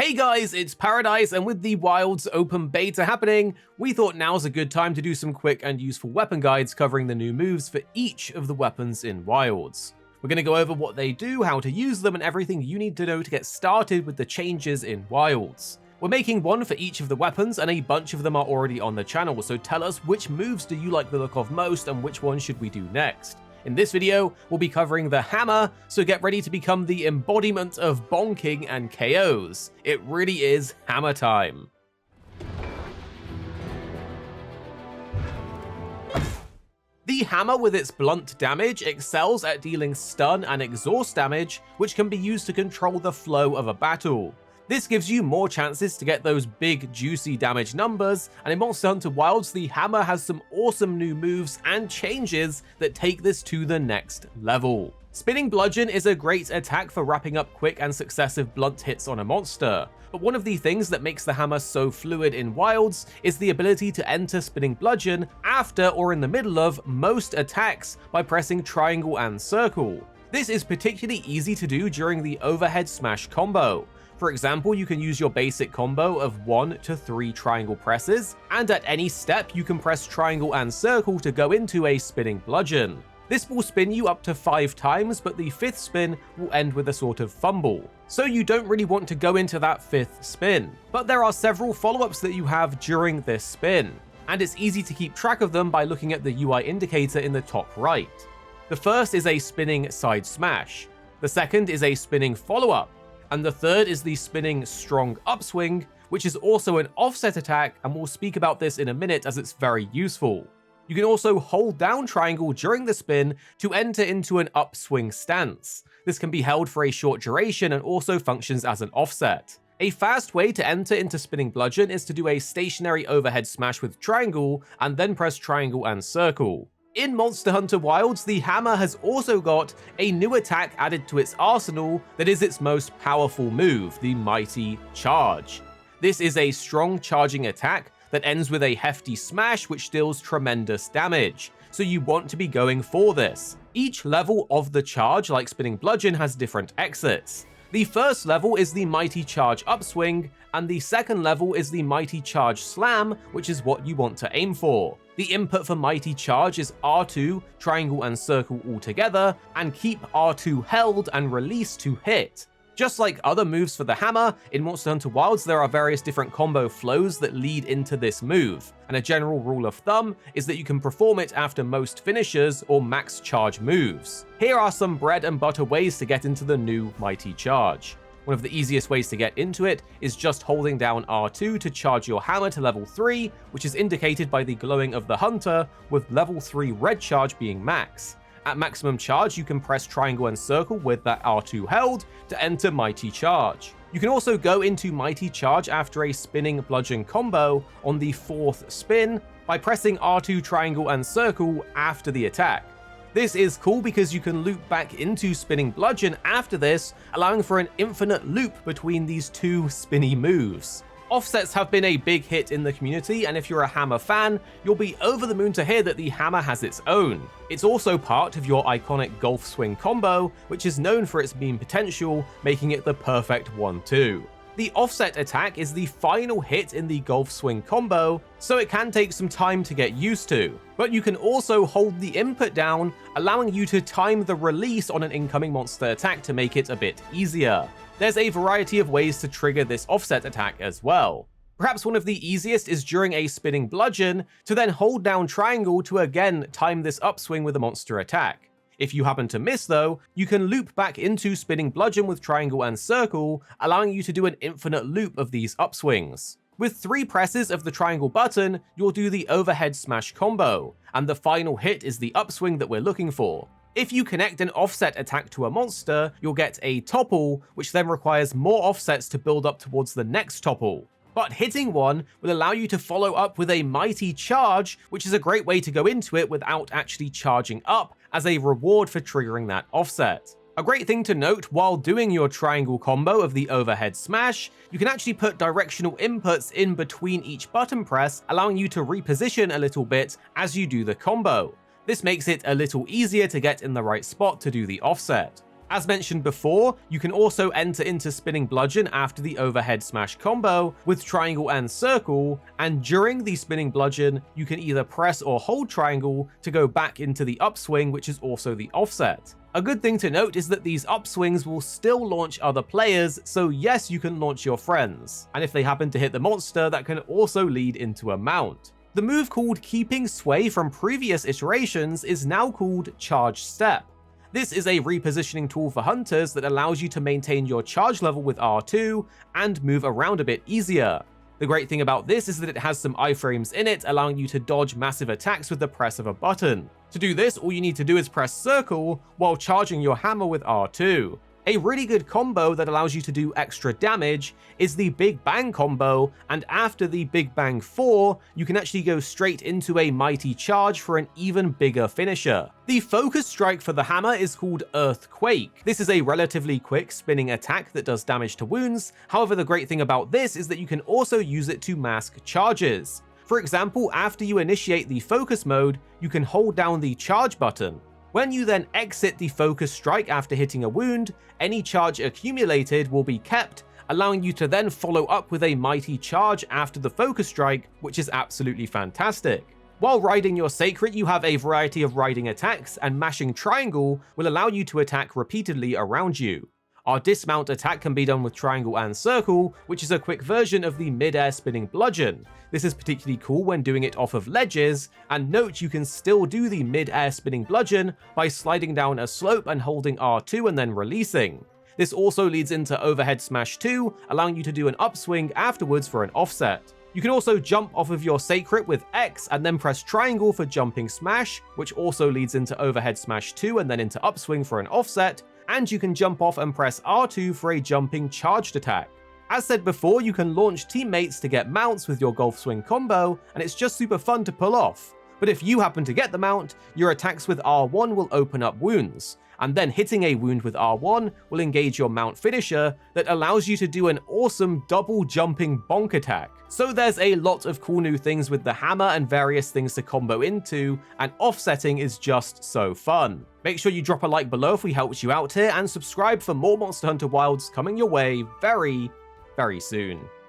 Hey guys, it's Paradise, and with the Wilds open beta happening, we thought now's a good time to do some quick and useful weapon guides covering the new moves for each of the weapons in Wilds. We're going to go over what they do, how to use them, and everything you need to know to get started with the changes in Wilds. We're making one for each of the weapons, and a bunch of them are already on the channel, so tell us which moves do you like the look of most and which one should we do next. In this video, we'll be covering the hammer, so get ready to become the embodiment of bonking and KOs. It really is hammer time. The hammer with its blunt damage excels at dealing stun and exhaust damage, which can be used to control the flow of a battle. This gives you more chances to get those big, juicy damage numbers, and in Monster Hunter Wilds, the hammer has some awesome new moves and changes that take this to the next level. Spinning Bludgeon is a great attack for wrapping up quick and successive blunt hits on a monster, but one of the things that makes the hammer so fluid in Wilds is the ability to enter Spinning Bludgeon after or in the middle of most attacks by pressing triangle and circle. This is particularly easy to do during the overhead smash combo. For example, you can use your basic combo of 1 to 3 triangle presses, and at any step you can press triangle and circle to go into a spinning bludgeon. This will spin you up to 5 times, but the 5th spin will end with a sort of fumble, so you don't really want to go into that 5th spin. But there are several follow-ups that you have during this spin, and it's easy to keep track of them by looking at the UI indicator in the top right. The first is a spinning side smash, the second is a spinning follow-up, and the third is the spinning strong upswing, which is also an offset attack, and we'll speak about this in a minute as it's very useful. You can also hold down triangle during the spin to enter into an upswing stance. This can be held for a short duration and also functions as an offset. A fast way to enter into Spinning Bludgeon is to do a stationary overhead smash with triangle and then press triangle and circle. In Monster Hunter Wilds, the hammer has also got a new attack added to its arsenal that is its most powerful move, the Mighty Charge. This is a strong charging attack that ends with a hefty smash which deals tremendous damage, so you want to be going for this. Each level of the charge, like Spinning Bludgeon, has different exits. The first level is the Mighty Charge Upswing, and the second level is the Mighty Charge Slam, which is what you want to aim for. The input for Mighty Charge is R2, triangle and circle all together, and keep R2 held and release to hit. Just like other moves for the hammer, in Monster Hunter Wilds there are various different combo flows that lead into this move, and a general rule of thumb is that you can perform it after most finishers or max charge moves. Here are some bread and butter ways to get into the new Mighty Charge. One of the easiest ways to get into it is just holding down R2 to charge your hammer to level 3, which is indicated by the glowing of the hunter, with level 3 red charge being max. At maximum charge, you can press triangle and circle with that R2 held to enter Mighty Charge. You can also go into Mighty Charge after a spinning bludgeon combo on the 4th spin by pressing R2 triangle and circle after the attack. This is cool because you can loop back into Spinning Bludgeon after this, allowing for an infinite loop between these two spinny moves. Offsets have been a big hit in the community, and if you're a hammer fan, you'll be over the moon to hear that the hammer has its own. It's also part of your iconic golf swing combo, which is known for its beam potential, making it the perfect 1-2. The offset attack is the final hit in the golf swing combo, so it can take some time to get used to, but you can also hold the input down, allowing you to time the release on an incoming monster attack to make it a bit easier. There's a variety of ways to trigger this offset attack as well. Perhaps one of the easiest is during a spinning bludgeon to then hold down triangle to again time this upswing with a monster attack. If you happen to miss though, you can loop back into Spinning Bludgeon with triangle and circle, allowing you to do an infinite loop of these upswings. With 3 presses of the triangle button, you'll do the overhead smash combo, and the final hit is the upswing that we're looking for. If you connect an offset attack to a monster, you'll get a topple, which then requires more offsets to build up towards the next topple. But hitting one will allow you to follow up with a Mighty Charge, which is a great way to go into it without actually charging up, as a reward for triggering that offset. A great thing to note while doing your triangle combo of the overhead smash, you can actually put directional inputs in between each button press, allowing you to reposition a little bit as you do the combo. This makes it a little easier to get in the right spot to do the offset. As mentioned before, you can also enter into spinning bludgeon after the overhead smash combo with triangle and circle, and during the spinning bludgeon, you can either press or hold triangle to go back into the upswing, which is also the offset. A good thing to note is that these upswings will still launch other players, so yes, you can launch your friends, and if they happen to hit the monster, that can also lead into a mount. The move called Keeping Sway from previous iterations is now called Charge Step. This is a repositioning tool for hunters that allows you to maintain your charge level with R2 and move around a bit easier. The great thing about this is that it has some iframes in it, allowing you to dodge massive attacks with the press of a button. To do this, all you need to do is press circle while charging your hammer with R2. A really good combo that allows you to do extra damage is the Big Bang combo, and after the Big Bang 4, you can actually go straight into a Mighty Charge for an even bigger finisher. The focus strike for the hammer is called Earthquake. This is a relatively quick spinning attack that does damage to wounds. However, the great thing about this is that you can also use it to mask charges. For example, after you initiate the focus mode, you can hold down the charge button. When you then exit the focus strike after hitting a wound, any charge accumulated will be kept, allowing you to then follow up with a mighty charge after the focus strike, which is absolutely fantastic. While riding your Sacred, you have a variety of riding attacks, and mashing triangle will allow you to attack repeatedly around you. Our dismount attack can be done with triangle and circle, which is a quick version of the mid-air spinning bludgeon. This is particularly cool when doing it off of ledges, and note you can still do the mid-air spinning bludgeon by sliding down a slope and holding R2 and then releasing. This also leads into overhead smash 2, allowing you to do an upswing afterwards for an offset. You can also jump off of your Sacred with X and then press triangle for jumping smash, which also leads into overhead smash 2 and then into upswing for an offset, and you can jump off and press R2 for a jumping charged attack. As said before, you can launch teammates to get mounts with your golf swing combo, and it's just super fun to pull off. But if you happen to get the mount, your attacks with R1 will open up wounds, and then hitting a wound with R1 will engage your mount finisher that allows you to do an awesome double jumping bonk attack. So there's a lot of cool new things with the hammer and various things to combo into, and offsetting is just so fun. Make sure you drop a like below if we helped you out here, and subscribe for more Monster Hunter Wilds coming your way very, very soon.